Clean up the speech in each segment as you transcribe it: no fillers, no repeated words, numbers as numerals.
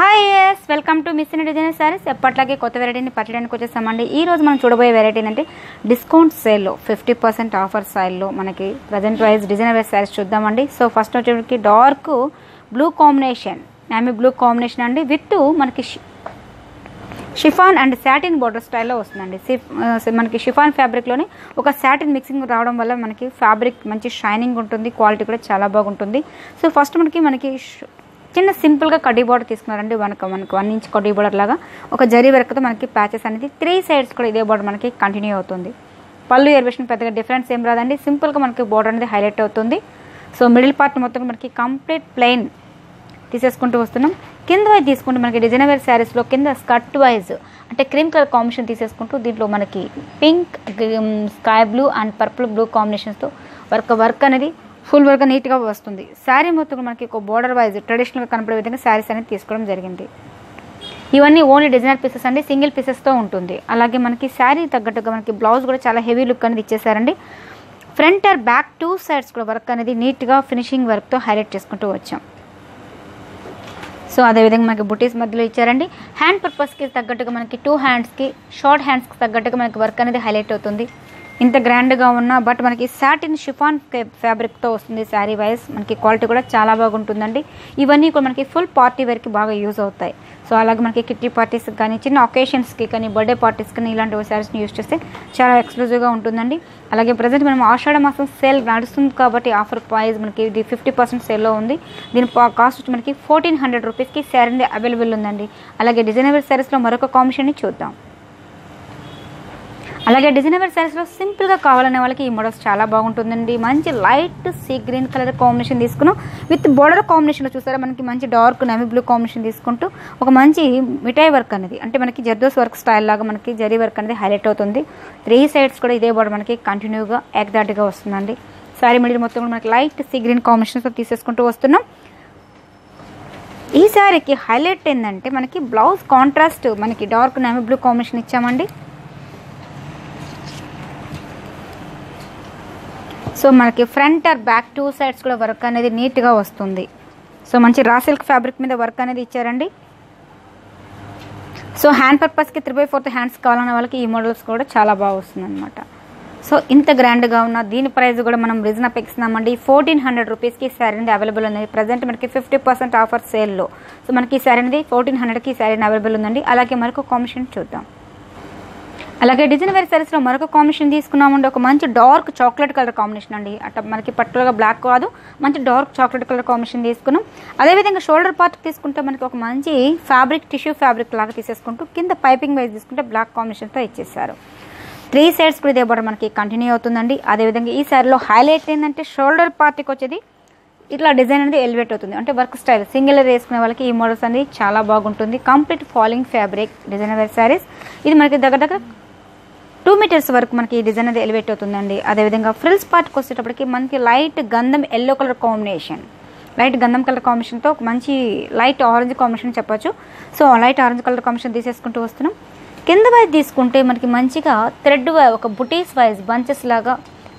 Hi yes welcome to miss India designer saris. ఎప్పట్లాగే కొత్త వెరైటీని పట్టడానికి వచ్చేసామండి. ఈ రోజు మనం చూడబోయే వెరైటీ అంటే డిస్కౌంట్ సేల్లో 50% ఆఫర్ సేల్లో మనకి present wise designer wear saris చూద్దామండి. సో ఫస్ట్ వచ్చేటికి డార్క్ బ్లూ కాంబినేషన్, నామీ బ్లూ కాంబినేషన్ అండి, విత్ మనకి షిఫాన్ అండ్ సాటిన్ బోర్డర్ స్టైల్లో వస్తుందండి. మనకి షిఫాన్ ఫ్యాబ్రిక్లోనే ఒక సాటిన్ మిక్సింగ్ రావడం వల్ల మనకి ఫ్యాబ్రిక్ మంచి షైనింగ్ ఉంటుంది, క్వాలిటీ కూడా చాలా బాగుంటుంది. సో ఫస్ట్ మనకి చిన్న సింపుల్గా కడ్డీ బోర్డర్ తీసుకున్నారండి. మనకు 1 ఇంచ్ కడ్డీ బోర్డర్ లాగా ఒక జరీ వర్క్తో మనకి ప్యాచెస్ అనేది 3 సైడ్స్ కూడా ఇదే బోర్డర్ మనకి కంటిన్యూ అవుతుంది. పళ్ళు ఎలివేషన్ పెద్దగా డిఫరెన్స్ ఏం రాదండి, సింపుల్గా మనకి బోర్డర్ అనేది హైలైట్ అవుతుంది. సో మిడిల్ పార్ట్ మొత్తం మనకి కంప్లీట్ ప్లెయిన్ తీసేసుకుంటూ వస్తున్నాం. కింద వైజ్ తీసుకుంటూ మనకి డిజైనర్ వేర్ శారీస్లో కింద స్కర్ట్ వైజ్ అంటే క్రీమ్ కలర్ కాంబినేషన్ తీసేసుకుంటూ దీంట్లో మనకి pink, sky blue and purple blue కాంబినేషన్స్తో వర్క్ అనేది ఫుల్ వర్క్ నీట్గా వస్తుంది. శారీ మొత్తం మనకి ఒక బోర్డర్ వైజ్ ట్రెడిషనల్గా కనపడే విధంగా శారీస్ అనేది తీసుకోవడం జరిగింది. ఇవన్నీ ఓన్లీ డిజైనర్ పీసెస్ అండి, సింగిల్ పీసెస్తో ఉంటుంది. అలాగే మనకి శారీ తగ్గట్టుగా మనకి బ్లౌజ్ కూడా చాలా హెవీ లుక్ అనేది ఇచ్చేసారండి. ఫ్రంట్ ఆర్ బ్యాక్ 2 సైడ్స్ కూడా వర్క్ అనేది నీట్గా ఫినిషింగ్ వర్క్తో హైలైట్ చేసుకుంటూ వచ్చాం. సో అదేవిధంగా మనకి బుటీస్ మధ్యలో ఇచ్చారండి. హ్యాండ్ పర్పస్కి తగ్గట్టుగా మనకి 2 హ్యాండ్స్కి షార్ట్ హ్యాండ్స్కి తగ్గట్టుగా మనకి వర్క్ అనేది హైలైట్ అవుతుంది. ఇంత గ్రాండ్గా ఉన్నా బట్ మనకి సాటిన్ షిఫాన్ ఫ్యాబ్రిక్తో వస్తుంది. శారీ వైజ్ మనకి క్వాలిటీ కూడా చాలా బాగుంటుందండి. ఇవన్నీ కూడా మనకి ఫుల్ పార్టీ వేర్కి బాగా యూజ్ అవుతాయి. సో అలాగే మనకి కిట్టి పార్టీస్కి కానీ చిన్న ఒకేషన్స్కి కానీ బర్త్డే పార్టీస్కి కానీ ఇలాంటి శారీస్ని యూజ్ చేస్తే చాలా ఎక్స్క్లూజివ్గా ఉంటుందండి. అలాగే ప్రజెంట్ మనం ఆషాఢ మాసం సేల్ నడుస్తుంది కాబట్టి ఆఫర్ ప్రైస్ మనకి ఇది 50% సేల్లో ఉంది. దీని కాస్ట్ వచ్చి మనకి 1400 రూపీస్కి శారీ అవైలబుల్ ఉందండి. అలాగే డిజైనర్ వేర్ శారీస్లో మరొక కాంబినేషన్ని చూద్దాం. అలాగే డిజైనర్ వేర్ శారీస్లో సింపుల్గా కావాలనే వాళ్ళకి ఈ మోడల్స్ చాలా బాగుంటుందండి. మంచి light sea green colour combination తీసుకున్నాం. విత్ బోర్డర్ కాంబినేషన్లో చూసారా మనకి మంచి డార్క్ నేవీ బ్లూ కాంబినేషన్ తీసుకుంటూ ఒక మంచి మిఠాయి వర్క్ అనేది అంటే మనకి జర్దోస్ వర్క్ స్టైల్ లాగా మనకి జరీ వర్క్ అనేది హైలైట్ అవుతుంది. 3 సైడ్స్ కూడా ఇదే బోర్డర్ మనకి కంటిన్యూగా ఎగ్జాక్ట్గా వస్తుందండి. శారీ మిడిల్ మొత్తం కూడా మనకి లైట్ సీ గ్రీన్ కాంబినేషన్తో తీసేసుకుంటూ వస్తున్నాం. ఈ శారీకి హైలైట్ ఏంటంటే మనకి బ్లౌజ్ కాంట్రాస్ట్ మనకి డార్క్ నేవీ బ్లూ కాంబినేషన్ ఇచ్చామండి. సో మనకి ఫ్రంట్ ఆర్ బ్యాక్ 2 సైడ్స్ కూడా వర్క్ అనేది నీట్గా వస్తుంది. సో మంచి రా సిల్క్ ఫ్యాబ్రిక్ మీద వర్క్ అనేది ఇచ్చారండి. సో హ్యాండ్ పర్పస్కి 3/4 హ్యాండ్స్ కావాలన్న వాళ్ళకి ఈ మోడల్స్ కూడా చాలా బాగా వస్తుంది అనమాట. సో ఇంత గ్రాండ్గా ఉన్న దీని ప్రైస్ కూడా మనం రీజనబుల్ ఇస్తున్నామండి. 1400 రూపీస్కి శారీ అనేది అవైలబుల్ ఉంది. ప్రజెంట్ మనకి 50% ఆఫర్ సేల్లో. సో మనకి ఈ శారీ అనేది 1400కి శారీ అవైలబుల్ ఉందండి. అలాగే మరొక కాంబినేషన్ చూద్దాం. అలాగే డిజైనర్ వేర్ శారీస్లో మరొక కాంబినేషన్ తీసుకున్నామండి. ఒక మంచి డార్క్ చాక్లెట్ కలర్ కాంబినేషన్ అండి. అట్లా మనకి పట్టుగా బ్లాక్ కాదు, మంచి డార్క్ చాక్లెట్ కలర్ కాంబినేషన్ తీసుకున్నాం. అదేవిధంగా షోల్డర్ పార్ట్ తీసుకుంటే మనకి ఒక మంచి ఫ్యాబ్రిక్ టిష్యూ ఫ్యాబ్రిక్ లాగా తీసేసుకుంటూ కింద పైపింగ్ వైజ్ తీసుకుంటే బ్లాక్ కాంబినేషన్తో ఇచ్చేసారు. 3 సైడ్స్ కూడా ఇదే బోర్డర్ మనకి కంటిన్యూ అవుతుందండి. అదేవిధంగా ఈ శారీలో హైలైట్ ఏంటంటే షోల్డర్ పార్ట్కి వచ్చేది ఇట్లా డిజైన్ అనేది ఎలివేట్ అవుతుంది. అంటే వర్క్ స్టైల్ సింగిల్ వేసుకునే వాళ్ళకి ఈ మోడల్స్ అనేది చాలా బాగుంటుంది. Complete falling fabric designer wear saris. ఇది మనకి దగ్గర 2 మీటర్స్ వరకు మనకి ఈ డిజైన్ అనేది ఎలివేట్ అవుతుందండి. అదేవిధంగా ఫ్రిల్స్ పార్ట్కి వచ్చేటప్పటికి మనకి లైట్ గంధం ఎల్లో కలర్ కాంబినేషన్, లైట్ గంధం కలర్ కాంబినేషన్తో ఒక మంచి లైట్ ఆరెంజ్ కాంబినేషన్ చెప్పొచ్చు. So light orange colour combination తీసేసుకుంటూ వస్తున్నాం. కింద వైజ్ తీసుకుంటే మనకి మంచిగా థ్రెడ్ ఒక బుటీస్ వైజ్ బంచెస్ లాగా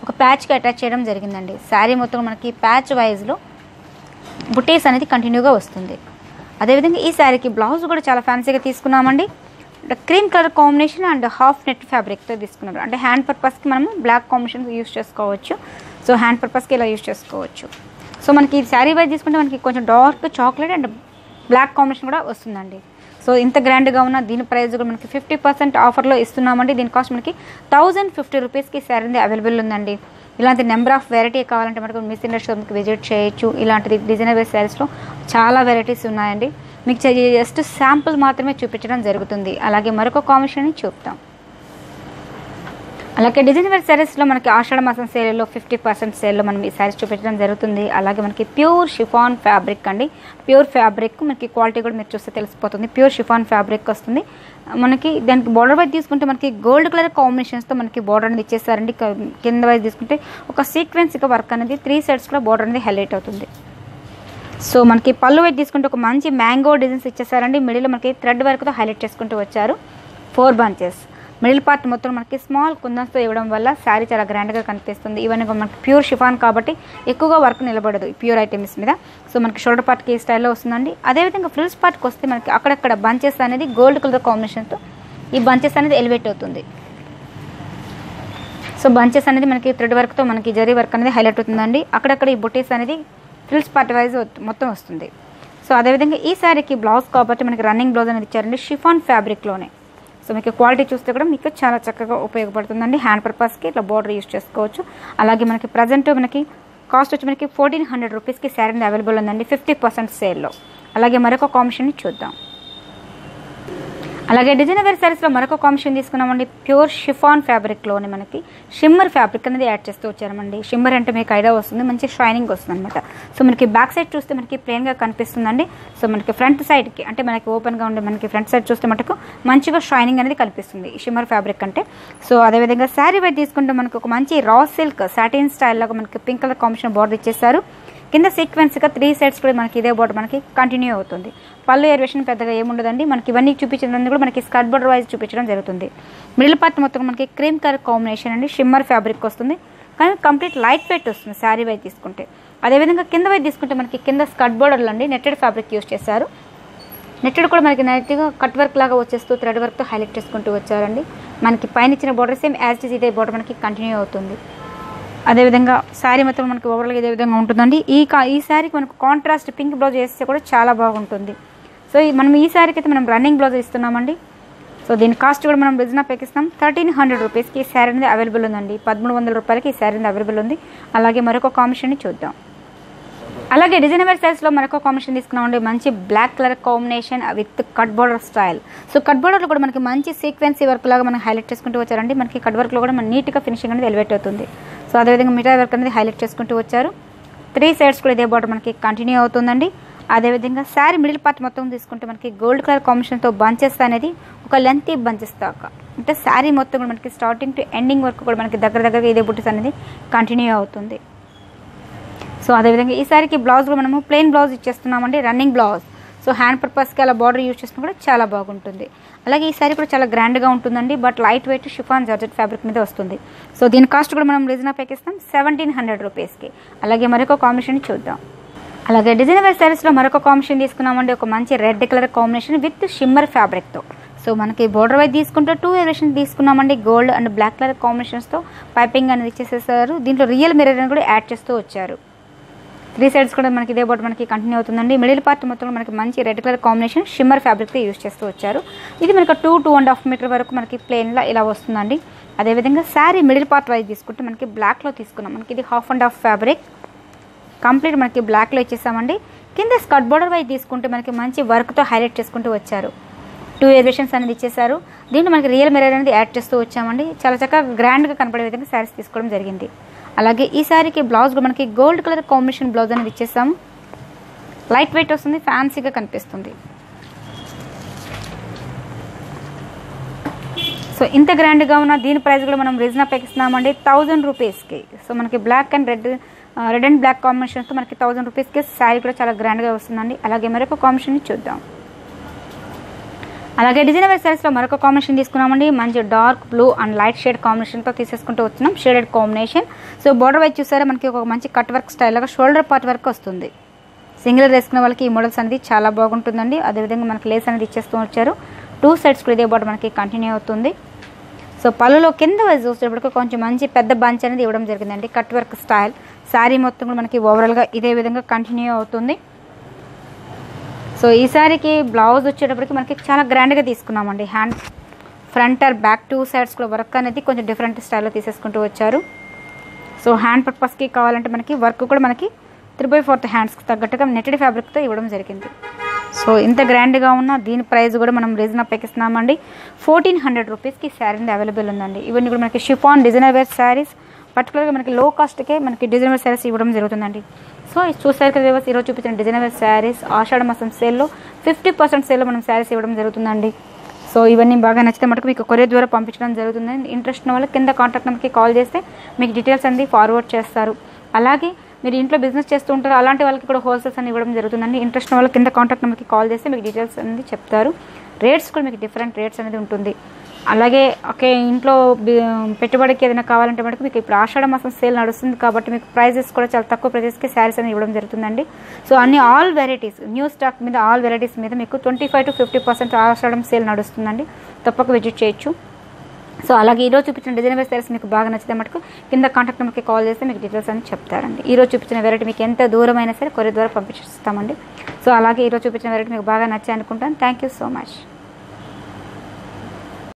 ఒక ప్యాచ్కి అటాచ్ చేయడం జరిగిందండి. శారీ మొత్తం మనకి ప్యాచ్ వైజ్లో బుటీస్ అనేది కంటిన్యూగా వస్తుంది. అదేవిధంగా ఈ శారీకి బ్లౌజ్ కూడా చాలా ఫ్యాన్సీగా తీసుకున్నామండి. Cream colour combination and half net ఫ్యాబ్రిక్తో తీసుకున్నారు. అంటే హ్యాండ్ పర్పస్కి మనము బ్లాక్ కాంబినేషన్ యూస్ చేసుకోవచ్చు. సో హ్యాండ్ పర్పస్కి ఇలా యూస్ చేసుకోవచ్చు. సో మనకి ఈ శారీ వైజ్ తీసుకుంటే మనకి కొంచెం dark chocolate and black combination కూడా వస్తుందండి. సో ఇంత గ్రాండ్గా ఉన్న దీని ప్రైస్ కూడా మనకి 50% ఆఫర్లో ఇస్తున్నామండి. దీని కాస్ట్ మనకి 1050 రూపీస్కి శారీ అవైలబుల్ ఉందండి. ఇలాంటి నెంబర్ ఆఫ్ వెరైటీ కావాలంటే మనకు మిస్ ఇండియా షోరూమ్కి విజిట్ చేయొచ్చు. ఇలాంటి డిజైనర్ వేర్ శారీస్లో చాలా వెరైటీస్ ఉన్నాయండి. మీకు జస్ట్ శాంపుల్ మాత్రమే చూపించడం జరుగుతుంది. అలాగే మరొక కాంబినేషన్ని చూపుతాం. అలాగే డిజైనర్ వేర్ శారీస్లో మనకి ఆషాఢ మాసం సేల్లో 50% సేల్లో మనం ఈ శారీస్ చూపించడం జరుగుతుంది. అలాగే మనకి ప్యూర్ షిఫాన్ ఫ్యాబ్రిక్ అండి. ప్యూర్ ఫ్యాబ్రిక్ మనకి క్వాలిటీ కూడా మీరు చూస్తే తెలిసిపోతుంది. ప్యూర్ షిఫాన్ ఫ్యాబ్రిక్ వస్తుంది మనకి. దానికి బార్డర్ వైజ్ తీసుకుంటే మనకి గోల్డ్ కలర్ కాంబినేషన్స్తో మనకి బార్డర్ అనేది ఇచ్చేసారండి. కింద వైజ్ తీసుకుంటే ఒక సీక్వెన్స్గా వర్క్ అనేది 3 సైడ్స్ కూడా బార్డర్ అనేది హైలైట్ అవుతుంది. సో మనకి పళ్ళు వైజ్ తీసుకుంటే ఒక మంచి మ్యాంగో డిజైన్స్ ఇచ్చేసారండి. మిడిల్లో మనకి థ్రెడ్ వర్క్తో హైలైట్ చేసుకుంటూ వచ్చారు. 4 బంచెస్ మిడిల్ పార్ట్ మొత్తం మనకి స్మాల్ కుందన్స్తో ఇవ్వడం వల్ల శారీ చాలా గ్రాండ్గా కనిపిస్తుంది. ఇవన్నీ మనకి ప్యూర్ షిఫాన్ కాబట్టి ఎక్కువగా వర్క్ నిలబడదు ఈ ప్యూర్ ఐటమ్స్ మీద. సో మనకి షోల్డర్ పార్ట్కి ఈ స్టైల్లో వస్తుందండి. అదేవిధంగా ఫ్రిల్స్ పార్ట్కి వస్తే మనకి అక్కడక్కడ బంచెస్ అనేది గోల్డ్ కలర్ కాంబినేషన్తో ఈ బంచెస్ అనేది ఎలివేట్ అవుతుంది. సో బంచెస్ అనేది మనకి థ్రెడ్ వర్క్తో మనకి జరీ వర్క్ అనేది హైలైట్ అవుతుందండి. అక్కడక్కడ ఈ బుటీస్ అనేది ఫ్రిల్స్ పార్ట్ వైజ్ మొత్తం వస్తుంది. సో అదేవిధంగా ఈ శారీకి బ్లౌజ్ కాబట్టి మనకి రన్నింగ్ బ్లౌజ్ అనేది ఇచ్చారండి షిఫాన్ ఫ్యాబ్రిక్లోనే. సో మీకు క్వాలిటీ చూస్తే కూడా మీకు చాలా చక్కగా ఉపయోగపడుతుందండి. హ్యాండ్ పర్పస్కి ఇట్లా బోర్డర్ యూస్ చేసుకోవచ్చు. అలాగే మనకి ప్రజెంట్ మనకి కాస్ట్ వచ్చి మనకి 1400 రూపీస్కి శారీ అనేది అవైలబుల్ ఉందండి 50% సేల్లో. అలాగే మరొక కాంబినేషన్ని చూద్దాం. అలాగే డిజైనర్ వేర్ శారీస్లో మరొక కాంబినేషన్ తీసుకున్నామండి. ప్యూర్ షిఫాన్ ఫ్యాబ్రిక్లోనే మనకి షిమ్మర్ ఫ్యాబ్రిక్ అనేది యాడ్ చేస్తూ వచ్చారమండి. షిమ్మర్ అంటే మీకు ఐడియా వస్తుంది, మంచి షైనింగ్ వస్తుంది అనమాట. సో మనకి బ్యాక్ సైడ్ చూస్తే మనకి ప్లెయిన్గా కనిపిస్తుందండి. సో మనకి ఫ్రంట్ సైడ్కి అంటే మనకి ఓపెన్గా ఉండే మనకి ఫ్రంట్ సైడ్ చూస్తే మటుకు మంచిగా షైనింగ్ అనేది కనిపిస్తుంది షిమ్మర్ ఫ్యాబ్రిక్ అంటే. సో అదేవిధంగా శారీ వైట్ తీసుకుంటే మనకి ఒక మంచి రా సిల్క్ సాటిన్ స్టైల్లాగా మనకి పింక్ కలర్ కాంబినేషన్ బోర్డర్ ఇచ్చేసారు. కింద సీక్వెన్స్గా 3 సైడ్స్ కూడా మనకి ఇదే బోర్డర్ మనకి కంటిన్యూ అవుతుంది. పళ్ళు ఏరివేషన్ పెద్దగా ఏముండదండి. మనకి ఇవన్నీ చూపించడం కూడా మనకి స్కర్ట్ బోర్డర్ వైజ్ చూపించడం జరుగుతుంది. మిడిల్ పార్ట్ మొత్తం మనకి క్రీమ్ కలర్ కాంబినేషన్ అండి షిమ్మర్ ఫ్యాబ్రిక్ వస్తుంది. కానీ కంప్లీట్ లైట్ వెయిట్ వస్తుంది శారీ వైజ్ తీసుకుంటే. అదేవిధంగా కింద వైజ్ తీసుకుంటే మనకి కింద స్కర్ట్ బోర్డర్లు అండి నెట్టెడ్ ఫ్యాబ్రిక్ యూస్ చేశారు. నెట్టెడ్ కూడా మనకి నైట్గా కట్ వర్క్ లాగా వచ్చేస్తూ థ్రెడ్ వర్క్తో హైలైట్ చేసుకుంటూ వచ్చారండి. మనకి పైన ఇచ్చిన బోర్డర్ సేమ్ యాజ్ ఇట్ ఇదే బోర్డర్ మనకి కంటిన్యూ అవుతుంది. అదేవిధంగా శారీ మొత్తం మనకి ఓవరాల్గా ఇదే విధంగా ఉంటుందండి. ఈ శారీకి మనకు కాంట్రాస్ట్ పింక్ బ్లౌజ్ వేస్తే కూడా చాలా బాగుంటుంది. సో మనం ఈ శారీకి అయితే మనం రన్నింగ్ బ్లౌజ్ ఇస్తున్నామండి. సో దీని కాస్ట్ కూడా మనం రిజనా పెకిస్తాం 1300 రూపీస్కి ఈ శారీ అనేది అవైలబుల్ ఉందండి. 1300 రూపాయలకి ఈ శారీ అనేది అవైలబుల్ ఉంది. అలాగే మరొక కాంబినేషన్ని చూద్దాం. అలాగే డిజైనర్ వేర్ శారీస్లో మరొక కాంబినేషన్ తీసుకున్నామండి. మంచి black colour combination with cut border style. So cut బోర్డర్లో కూడా మనకి మంచి సీక్వెన్సీ వర్క్ లాగా మనం హైలైట్ చేసుకుంటూ వచ్చారండి. మనకి కట్ వర్క్లో కూడా మన నీట్గా ఫినిషింగ్ అనేది ఎలివేట్ అవుతుంది. సో అదేవిధంగా మిగతా వర్క్ అనేది హైలైట్ చేసుకుంటూ వచ్చారు. 3 సైడ్స్ కూడా ఇదే బోర్డర్ మనకి కంటిన్యూ అవుతుందండి. అదేవిధంగా శారీ మిడిల్ పార్ట్ మొత్తం తీసుకుంటే మనకి గోల్డ్ కలర్ కాంబినేషన్తో బంచెస్ అనేది ఒక లెంతీ బంచెస్ దాకా అంటే శారీ మొత్తం కూడా మనకి స్టార్టింగ్ టు ఎండింగ్ వరకు కూడా మనకి దగ్గరగా ఇదే బుటీస్ అనేది కంటిన్యూ అవుతుంది. సో అదేవిధంగా ఈ శారీకి బ్లౌజ్ కూడా మనము ప్లెయిన్ బ్లౌజ్ ఇచ్చేస్తున్నామండి రన్నింగ్ బ్లౌజ్. సో హ్యాండ్ పర్పస్కి అలా బార్డర్ యూజ్ చేసినా కూడా చాలా బాగుంటుంది. అలాగే ఈ శారీ కూడా చాలా గ్రాండ్గా ఉంటుందండి. But light weight chiffon georgette fabric మీద వస్తుంది. సో దీని కాస్ట్ కూడా మనం రీజనా పెకిస్తాం 1700 రూపీస్కి. అలాగే మరొక కాంబినేషన్ చూద్దాం. అలాగే డిజైనర్ వేర్ శారీస్లో మరొక కాంబినేషన్ తీసుకున్నామండి. ఒక మంచి red colour combination with shimmer ఫ్యాబ్రిక్తో. సో మనకి బోర్డర్ వైజ్ తీసుకుంటే 2 వేరియేషన్ తీసుకున్నామండి. గోల్డ్ అండ్ బ్లాక్ కలర్ కాంబినేషన్స్తో పైపింగ్ అనేది ఇచ్చేసేసారు. దీంట్లో రియల్ మిర్రర్ అని కూడా యాడ్ చేస్తూ వచ్చారు. 3 సైడ్స్ కూడా మనకి ఇదే బోర్డర్ మనకి కంటిన్యూ అవుతుందండి. మిడిల్ పార్ట్ మొత్తం మనకి మంచి రెడ్ కలర్ కాంబినేషన్ షిమ్మర్ ఫ్యాబ్రిక్తో యూజ్ చేస్తూ వచ్చారు. ఇది మనకి 2-2.5 మీటర్ వరకు మనకి ప్లెయిన్లో ఇలా వస్తుందండి. అదేవిధంగా శారీ మిడిల్ పార్ట్ వైజ్ తీసుకుంటే మనకి బ్లాక్లో తీసుకున్నాం. మనకి ఇది 1/2 ఫ్యాబ్రిక్ కంప్లీట్ మనకి బ్లాక్లో ఇచ్చేసామండి. కింద స్కర్ట్ బోర్డర్ వైజ్ తీసుకుంటే మనకి మంచి వర్క్తో హైలైట్ చేసుకుంటూ వచ్చారు. 2 వేరియేషన్స్ అనేది ఇచ్చేసారు. దీంట్లో మనకి రియల్ మిర్రర్ అనేది యాడ్ చేస్తూ వచ్చామండి. చాలా చక్కగా గ్రాండ్గా కనపడే విధంగా శారీస్ తీసుకోవడం జరిగింది. అలాగే ఈ శారీకి బ్లౌజ్ కూడా మనకి గోల్డ్ కలర్ కాంబినేషన్ బ్లౌజ్ అనేది ఇచ్చేసాము. లైట్ వెయిట్ వస్తుంది, ఫ్యాన్సీగా కనిపిస్తుంది. సో ఇంత గ్రాండ్గా ఉన్న దీని ప్రైస్ కూడా మనం రీజనా పెకిస్తున్నామండి 1000 రూపీస్కి. సో మనకి black and red and black కాంబినేషన్తో మనకి 1000 రూపీస్కి శారీ కూడా చాలా గ్రాండ్గా వస్తుందండి. అలాగే మరొక కాంబినేషన్ చూద్దాం. అలాగే డిజైనర్ వేర్ శారీస్లో మరొక కాంబినేషన్ తీసుకున్నామండి. మంచి dark blue and light shade కాంబినేషన్తో తీసేసుకుంటూ వచ్చినాం. Shaded combination. So border wise చూసారా మనకి ఒక మంచి కట్ వర్క్ స్టైల్ లాగా షోల్డర్ పార్ట్ వర్క్ వస్తుంది. సింగిల్ వేసుకునే వాళ్ళకి ఈ మోడల్స్ అనేది చాలా బాగుంటుందండి. అదేవిధంగా మనకి లేస్ అనేది ఇచ్చేస్తూ వచ్చారు. 2 సైడ్స్ కూడా ఇదే బోర్డర్ మనకి కంటిన్యూ అవుతుంది. సో పళ్ళులో కింద వైజ్ చూసేటప్పటికి కొంచెం మంచి పెద్ద బంచ్ అనేది ఇవ్వడం జరిగిందండి. కట్ వర్క్ స్టైల్ శారీ మొత్తం కూడా మనకి ఓవరాల్గా ఇదే విధంగా కంటిన్యూ అవుతుంది. సో ఈ శారీకి బ్లౌజ్ వచ్చేటప్పటికి మనకి చాలా గ్రాండ్గా తీసుకున్నామండి. Hand front are back 2 sides కూడా వర్క్ అనేది కొంచెం డిఫరెంట్ స్టైల్లో తీసేసుకుంటూ వచ్చారు. సో హ్యాండ్ పర్పస్కి కావాలంటే మనకి వర్క్ కూడా మనకి 3/4 హ్యాండ్స్కి తగ్గట్టుగా నెట్టెడ్ ఫ్యాబ్రిక్తో ఇవ్వడం జరిగింది. సో ఇంత గ్రాండ్గా ఉన్న దీని ప్రైస్ కూడా మనం రీజనా పెకిస్తున్నామండి 1400 రూపీస్కి శారీ అనేది అవైలబుల్ ఉందండి. ఇవన్నీ కూడా మనకి షిఫాన్ డిజైనర్ వేర్ శారీస్. పర్టికులర్గా మనకి లో కాస్ట్కే మనకి డిజైనర్ వేర్ శారీస్ ఇవ్వడం జరుగుతుందండి. సో చూసారు కదా ఈరోజు చూపించిన డిజైనర్ వేర్ శారీస్ ఆషాఢ మాసం సేల్లో 50% సేల్లో మనం శారీస్ ఇవ్వడం జరుగుతుందండి. సో ఇవన్నీ బాగా నచ్చితే మటుకు మీకు కొరియర్ ద్వారా పంపించడం జరుగుతుందండి. ఇంట్రెస్ట్ ఉన్న వాళ్ళు కింద కాంటాక్ట్ నెంబర్కి కాల్ చేస్తే మీకు డీటెయిల్స్ అన్ని ఫార్వర్డ్ చేస్తారు. అలాగే మీరు ఇంట్లో బిజినెస్ చేస్తూ ఉంటారు అలాంటి వాళ్ళకి కూడా హోల్సేల్స్ అని ఇవ్వడం జరుగుతుందండి. ఇంట్రెస్ట్ ఉన్న వాళ్ళు కింద కాంటాక్ట్ నెంబర్కి కాల్ చేస్తే మీకు డీటెయిల్స్ అనేది చెప్తారు. రేట్స్ కూడా మీకు డిఫరెంట్ రేట్స్ అనేది ఉంటుంది. అలాగే ఓకే ఇంట్లో పెట్టుబడికి ఏదైనా కావాలంటే మటుకు మీకు ఇప్పుడు ఆషాఢ మాసం సేల్ నడుస్తుంది కాబట్టి మీకు ప్రైజెస్ కూడా చాలా తక్కువ ప్రైజెస్కి శారీస్ అనేది ఇవ్వడం జరుగుతుందండి. సో అన్ని ఆల్ వెరైటీస్ న్యూ స్టాక్ మీద ఆల్ వెరైటీస్ మీద మీకు 25 to 50% ఆషాఢం సేల్ నడుస్తుందండి. తప్పక విజిట్ చేయొచ్చు. సో అలాగే ఈరోజు చూపించిన డిజైనర్ శారీస్ మీకు బాగా నచ్చితే మటుకు కింద కాంటాక్ట్ నెంబర్కి కాల్ చేస్తే మీకు డీటెయిల్స్ అని చెప్తారండి. ఈరోజు చూపించిన వెరైటీ మీకు ఎంత దూరమైనా సరే కొరియర్ ద్వారా పంపించేస్తామండి. సో అలాగే ఈరోజు చూపించిన వెరైటీ మీకు బాగా నచ్చాయి అనుకుంటాను. Thank you so much.